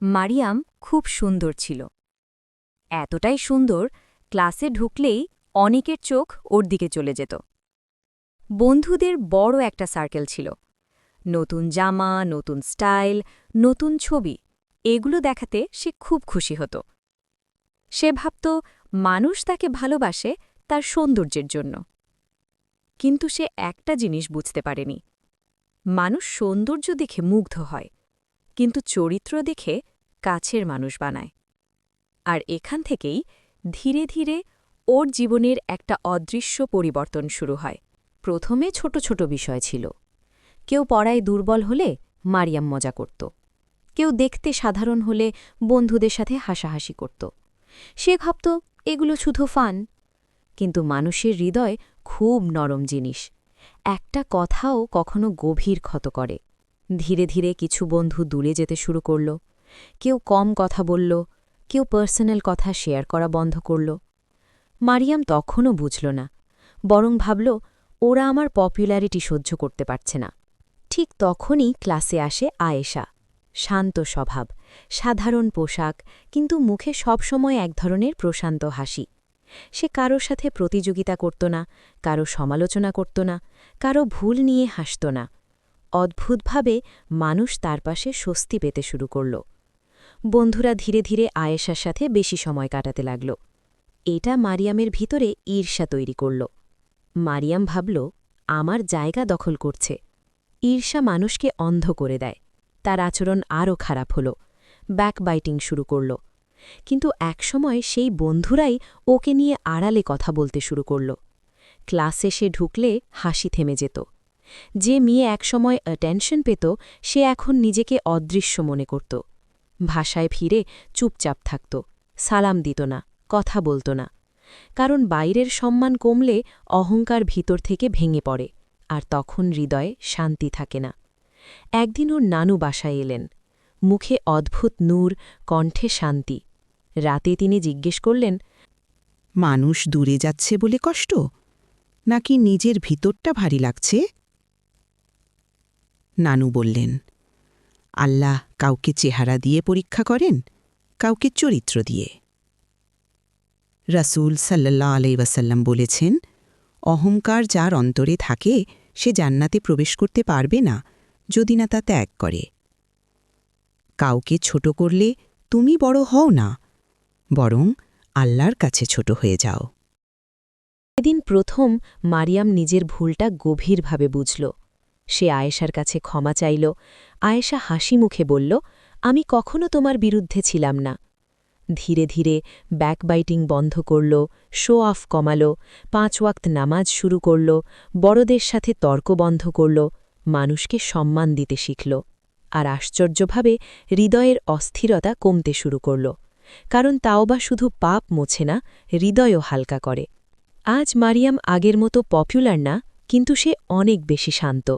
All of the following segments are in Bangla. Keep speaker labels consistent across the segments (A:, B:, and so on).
A: মারিয়াম খুব সুন্দর ছিল। এতটাই সুন্দর, ক্লাসে ঢুকলেই অনেকের চোখ ওর দিকে চলে যেত। বন্ধুদের বড় একটা সার্কেল ছিল। নতুন জামা, নতুন স্টাইল, নতুন ছবি, এগুলো দেখাতে সে খুব খুশি হতো। সে ভাবত মানুষ তাকে ভালোবাসে তার সৌন্দর্যের জন্য। কিন্তু সে একটা জিনিস বুঝতে পারেনি, মানুষ সৌন্দর্য দেখে মুগ্ধ হয়, কিন্তু চরিত্র দেখে কাছের মানুষ বানায়। আর এখান থেকেই ধীরে ধীরে ওর জীবনের একটা অদৃশ্য পরিবর্তন শুরু হয়। প্রথমে ছোট ছোট বিষয় ছিল। কেউ পড়ায় দুর্বল হলে মারিয়াম মজা করত, কেউ দেখতে সাধারণ হলে বন্ধুদের সাথে হাসাহাসি করত। সে ভাবত এগুলো শুধু ফান। কিন্তু মানুষের হৃদয় খুব নরম জিনিস, একটা কথাও কখনো গভীর ক্ষত করে। ধীরে ধীরে কিছু বন্ধু দূরে যেতে শুরু করল, কেউ কম কথা বলল, কেউ পার্সোনাল কথা শেয়ার করা বন্ধ করল। মারিয়াম তখনও বুঝল না, বরং ভাবল ওরা আমার পপুলারিটি সহ্য করতে পারছে না। ঠিক তখনই ক্লাসে আসে আয়েশা। শান্ত স্বভাব, সাধারণ পোশাক, কিন্তু মুখে সবসময় এক ধরনের প্রশান্ত হাসি। সে কারো সাথে প্রতিযোগিতা করত না, কারো সমালোচনা করত না, কারো ভুল নিয়ে হাসত না। অদ্ভুতভাবে মানুষ তার পাশে স্বস্তি পেতে শুরু করল। বন্ধুরা ধীরে ধীরে আয়েশার সাথে বেশি সময় কাটাতে লাগল। এটা মারিয়ামের ভিতরে ঈর্ষা তৈরি করল। মারিয়াম ভাবল, আমার জায়গা দখল করছে। ঈর্ষা মানুষকে অন্ধ করে দেয়। তার আচরণ আরও খারাপ হল, ব্যাকবাইটিং শুরু করল। কিন্তু একসময় সেই বন্ধুরাই ওকে নিয়ে আড়ালে কথা বলতে শুরু করল। ক্লাসে সে ঢুকলে হাসি থেমে যেত। যে মেয়ে একসময় অ্যাটেনশন পেত, সে এখন নিজেকে অদৃশ্য মনে করত। ভাষায় ফিরে চুপচাপ থাকত, সালাম দিত না, কথা বলত না। কারণ বাইরের সম্মান কমলে অহংকার ভিতর থেকে ভেঙে পড়ে, আর তখন হৃদয়ে শান্তি থাকে না। একদিন ওর নানু বাসায় এলেন, মুখে অদ্ভুত নূর, কণ্ঠে শান্তি। রাতে তিনি জিজ্ঞেস করলেন,
B: মানুষ দূরে যাচ্ছে বলে কষ্ট, নাকি নিজের ভিতরটা ভারী লাগছে? নানু বললেন, আল্লাহ কাউকে চেহারা দিয়ে পরীক্ষা করেন, কাউকে চরিত্র দিয়ে। রাসূল সাল্লাল্লাহু আলাইহি ওয়াসাল্লাম বলেছেন, অহংকার যার অন্তরে থাকে সে জান্নাতে প্রবেশ করতে পারবে না যদি না তা ত্যাগ করে। কাউকে ছোট করলে তুমি বড় হও না, বরং আল্লাহর কাছে ছোট হয়ে যাও।
A: এদিন প্রথম মারিয়াম নিজের ভুলটা গভীরভাবে বুঝল। সে আয়েশার কাছে ক্ষমা চাইল। আয়েশা হাসি মুখে বলল, আমি কখনো তোমার বিরুদ্ধে ছিলাম না। ধীরে ধীরে ব্যাকবাইটিং বন্ধ করল, শো অফ কমাল, 5 ওয়াক্ত নামাজ শুরু করল, বড়দের সাথে তর্ক বন্ধ করল, মানুষকে সম্মান দিতে শিখল। আর আশ্চর্যভাবে হৃদয়ের অস্থিরতা কমতে শুরু করল। কারণ তাওবা শুধু পাপ মোছে না, হৃদয়ও হালকা করে। আজ মারিয়াম আগের মতো পপুলার না, কিন্তু সে অনেক বেশি শান্ত।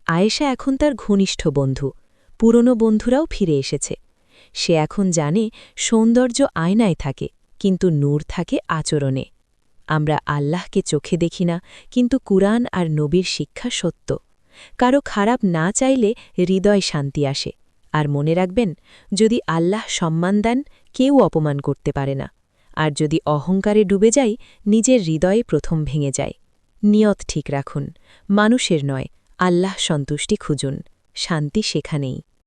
A: আয়েশা এখন তার ঘনিষ্ঠ বন্ধু, পুরনো বন্ধুরাও ফিরে এসেছে। সে এখন জানে সৌন্দর্য আয়নায় থাকে, কিন্তু নূর থাকে আচরণে। আমরা আল্লাহকে চোখে দেখি না, কিন্তু কুরআন আর নবীর শিক্ষা সত্য। কারো খারাপ না চাইলে হৃদয় শান্তি আসে। আর মনে রাখবেন, যদি আল্লাহ সম্মান দেন, কেউ অপমান করতে পারে না। আর যদি অহংকারে ডুবে যাই, নিজের হৃদয়ে প্রথম ভেঙে যায়। নিয়ত ঠিক রাখুন, মানুষের নয়, আল্লাহ সন্তুষ্টি খুঁজুন। শান্তি সেখানেই।